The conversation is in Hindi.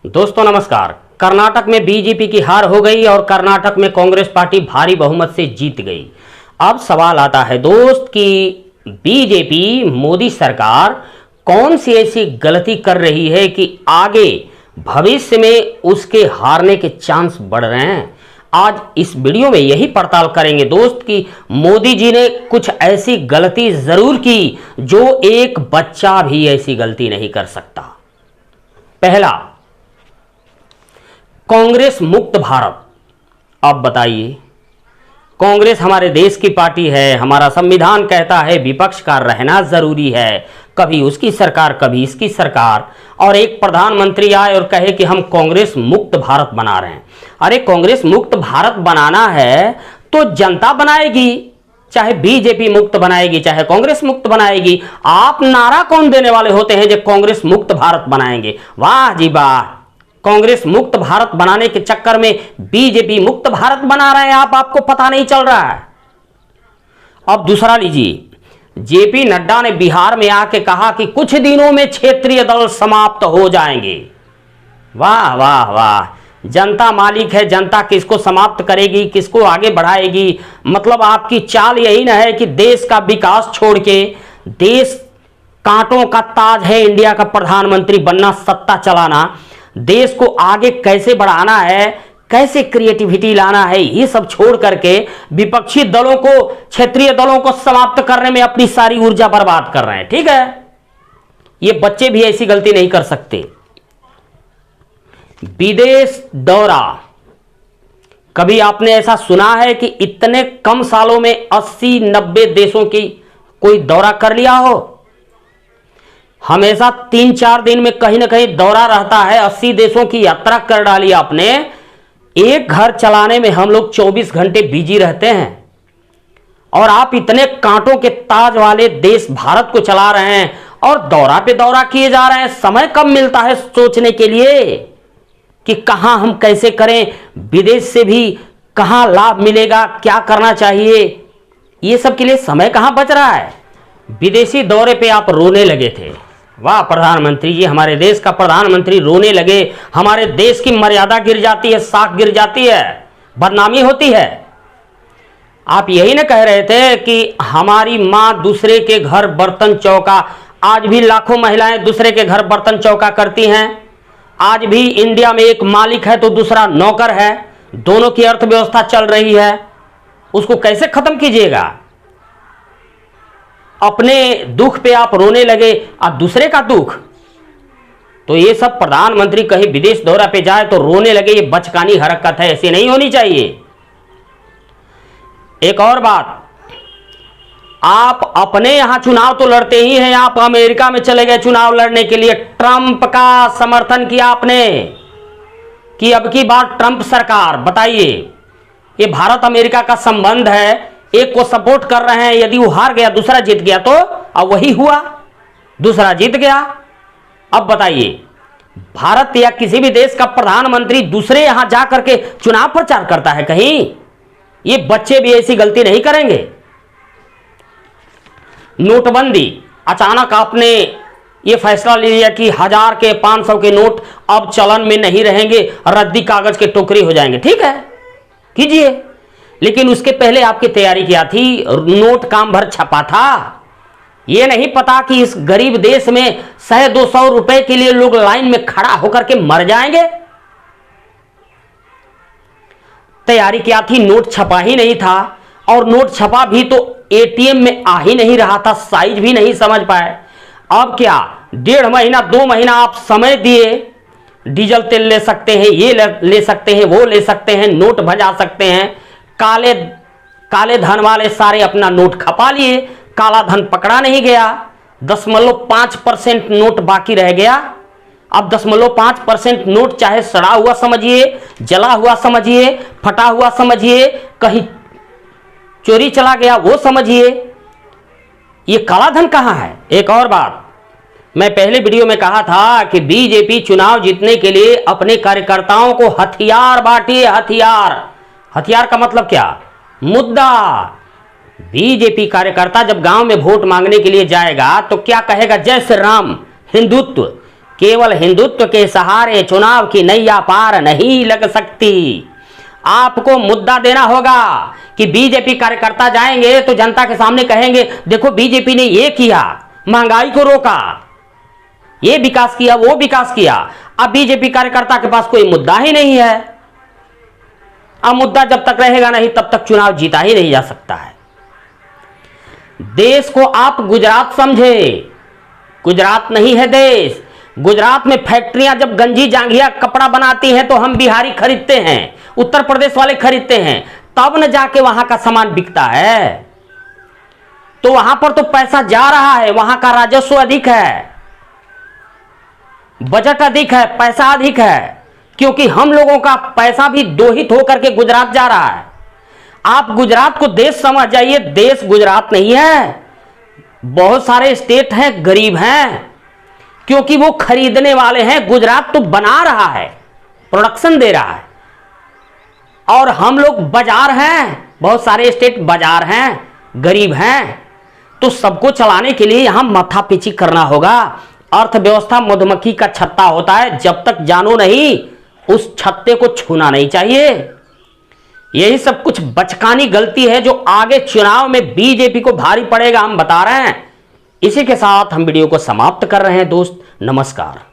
दोस्तों नमस्कार। कर्नाटक में बीजेपी की हार हो गई और कर्नाटक में कांग्रेस पार्टी भारी बहुमत से जीत गई। अब सवाल आता है दोस्त कि बीजेपी मोदी सरकार कौन सी ऐसी गलती कर रही है कि आगे भविष्य में उसके हारने के चांस बढ़ रहे हैं। आज इस वीडियो में यही पड़ताल करेंगे दोस्त कि मोदी जी ने कुछ ऐसी गलती जरूर की जो एक बच्चा भी ऐसी गलती नहीं कर सकता। पहला, कांग्रेस मुक्त भारत। अब बताइए, कांग्रेस हमारे देश की पार्टी है, हमारा संविधान कहता है विपक्ष का रहना जरूरी है। कभी उसकी सरकार कभी इसकी सरकार, और एक प्रधानमंत्री आए और कहे कि हम कांग्रेस मुक्त भारत बना रहे हैं। अरे कांग्रेस मुक्त भारत बनाना है तो जनता बनाएगी, चाहे बीजेपी मुक्त बनाएगी चाहे कांग्रेस मुक्त बनाएगी। आप नारा कौन देने वाले होते हैं जो कांग्रेस मुक्त भारत बनाएंगे? वाह जी वाह, कांग्रेस मुक्त भारत बनाने के चक्कर में बीजेपी मुक्त भारत बना रहे हैं आपको पता नहीं चल रहा है। अब दूसरा लीजिए, जेपी नड्डा ने बिहार में आके कहा कि कुछ दिनों में क्षेत्रीय दल समाप्त हो जाएंगे। वाह वाह वाह, जनता मालिक है, जनता किसको समाप्त करेगी किसको आगे बढ़ाएगी। मतलब आपकी चाल यही ना है कि देश का विकास छोड़ के, देश कांटों का ताज है इंडिया का प्रधानमंत्री बनना, सत्ता चलाना, देश को आगे कैसे बढ़ाना है, कैसे क्रिएटिविटी लाना है, ये सब छोड़ करके विपक्षी दलों को, क्षेत्रीय दलों को समाप्त करने में अपनी सारी ऊर्जा बर्बाद कर रहे हैं। ठीक है, ये बच्चे भी ऐसी गलती नहीं कर सकते। विदेश दौरा, कभी आपने ऐसा सुना है कि इतने कम सालों में 80-90 देशों की कोई दौरा कर लिया हो? हमेशा 3-4 दिन में कहीं ना कहीं दौरा रहता है। 80 देशों की यात्रा कर डाली आपने। एक घर चलाने में हम लोग 24 घंटे बिजी रहते हैं और आप इतने कांटों के ताज वाले देश भारत को चला रहे हैं और दौरा पे दौरा किए जा रहे हैं। समय कब मिलता है सोचने के लिए कि कहां हम कैसे करें, विदेश से भी कहां लाभ मिलेगा, क्या करना चाहिए, ये सब के लिए समय कहां बच रहा है। विदेशी दौरे पे आप रोने लगे थे। वाह प्रधानमंत्री जी, हमारे देश का प्रधानमंत्री रोने लगे, हमारे देश की मर्यादा गिर जाती है, साख गिर जाती है, बदनामी होती है। आप यही ना कह रहे थे कि हमारी मां दूसरे के घर बर्तन चौका। आज भी लाखों महिलाएं दूसरे के घर बर्तन चौका करती हैं। आज भी इंडिया में एक मालिक है तो दूसरा नौकर है, दोनों की अर्थव्यवस्था चल रही है। उसको कैसे खत्म कीजिएगा? अपने दुख पे आप रोने लगे और दूसरे का दुख। तो ये सब प्रधानमंत्री कहीं विदेश दौरा पे जाए तो रोने लगे, ये बचकानी हरकत है, ऐसी नहीं होनी चाहिए। एक और बात, आप अपने यहां चुनाव तो लड़ते ही हैं, आप अमेरिका में चले गए चुनाव लड़ने के लिए। ट्रंप का समर्थन किया आपने कि अब की बार ट्रंप सरकार। बताइए, ये भारत अमेरिका का संबंध है, एक को सपोर्ट कर रहे हैं, यदि वो हार गया दूसरा जीत गया तो अब वही हुआ, दूसरा जीत गया। अब बताइए, भारत या किसी भी देश का प्रधानमंत्री दूसरे यहां जाकर के चुनाव प्रचार करता है कहीं? ये बच्चे भी ऐसी गलती नहीं करेंगे। नोटबंदी, अचानक आपने ये फैसला ले लिया कि 1000 के 500 के नोट अब चलन में नहीं रहेंगे, रद्दी कागज के टोकरी हो जाएंगे। ठीक है, कीजिए, लेकिन उसके पहले आपकी तैयारी क्या थी? नोट काम भर छपा था। यह नहीं पता कि इस गरीब देश में 100-200 रुपए के लिए लोग लाइन में खड़ा होकर के मर जाएंगे। तैयारी क्या थी? नोट छपा ही नहीं था, और नोट छपा भी तो एटीएम में आ ही नहीं रहा था, साइज भी नहीं समझ पाए। अब क्या, 1.5 महीना 2 महीना आप समय दिए, डीजल तेल ले सकते हैं, ये ले सकते हैं, वो ले सकते हैं, नोट भजा सकते हैं। काले धन वाले सारे अपना नोट खपा लिए, काला धन पकड़ा नहीं गया। 0.5% नोट बाकी रह गया। अब 0.5% नोट चाहे सड़ा हुआ समझिए, जला हुआ समझिए, फटा हुआ समझिए, कहीं चोरी चला गया वो समझिए, ये काला धन कहां है? एक और बात, मैं पहले वीडियो में कहा था कि बीजेपी चुनाव जीतने के लिए अपने कार्यकर्ताओं को हथियार बांटिए। हथियार, हथियार का मतलब क्या? मुद्दा। बीजेपी कार्यकर्ता जब गांव में वोट मांगने के लिए जाएगा तो क्या कहेगा? जय श्री राम, हिंदुत्व। केवल हिंदुत्व के सहारे चुनाव की नैया पार नहीं लग सकती। आपको मुद्दा देना होगा कि बीजेपी कार्यकर्ता जाएंगे तो जनता के सामने कहेंगे देखो बीजेपी ने ये किया, महंगाई को रोका, ये विकास किया, वो विकास किया। अब बीजेपी कार्यकर्ता के पास कोई मुद्दा ही नहीं है। अब मुद्दा जब तक रहेगा नहीं तब तक चुनाव जीता ही नहीं जा सकता है। देश को आप गुजरात समझे, गुजरात नहीं है देश। गुजरात में फैक्ट्रियां जब गंजी जांघिया कपड़ा बनाती हैं तो हम बिहारी खरीदते हैं, उत्तर प्रदेश वाले खरीदते हैं, तब न जाके वहां का सामान बिकता है। तो वहां पर तो पैसा जा रहा है, वहां का राजस्व अधिक है, बजट अधिक है, पैसा अधिक है, क्योंकि हम लोगों का पैसा भी दोहित होकर के गुजरात जा रहा है। आप गुजरात को देश समझ जाइए, देश गुजरात नहीं है। बहुत सारे स्टेट हैं गरीब हैं, क्योंकि वो खरीदने वाले हैं। गुजरात तो बना रहा है, प्रोडक्शन दे रहा है, और हम लोग बाजार हैं। बहुत सारे स्टेट बाजार हैं, गरीब हैं। तो सबको चलाने के लिए यहां माथापीची करना होगा। अर्थव्यवस्था मधुमक्खी का छत्ता होता है, जब तक जानो नहीं उस छत्ते को छूना नहीं चाहिए। यही सब कुछ बचकानी गलती है जो आगे चुनाव में बीजेपी को भारी पड़ेगा, हम बता रहे हैं। इसी के साथ हम वीडियो को समाप्त कर रहे हैं दोस्त। नमस्कार।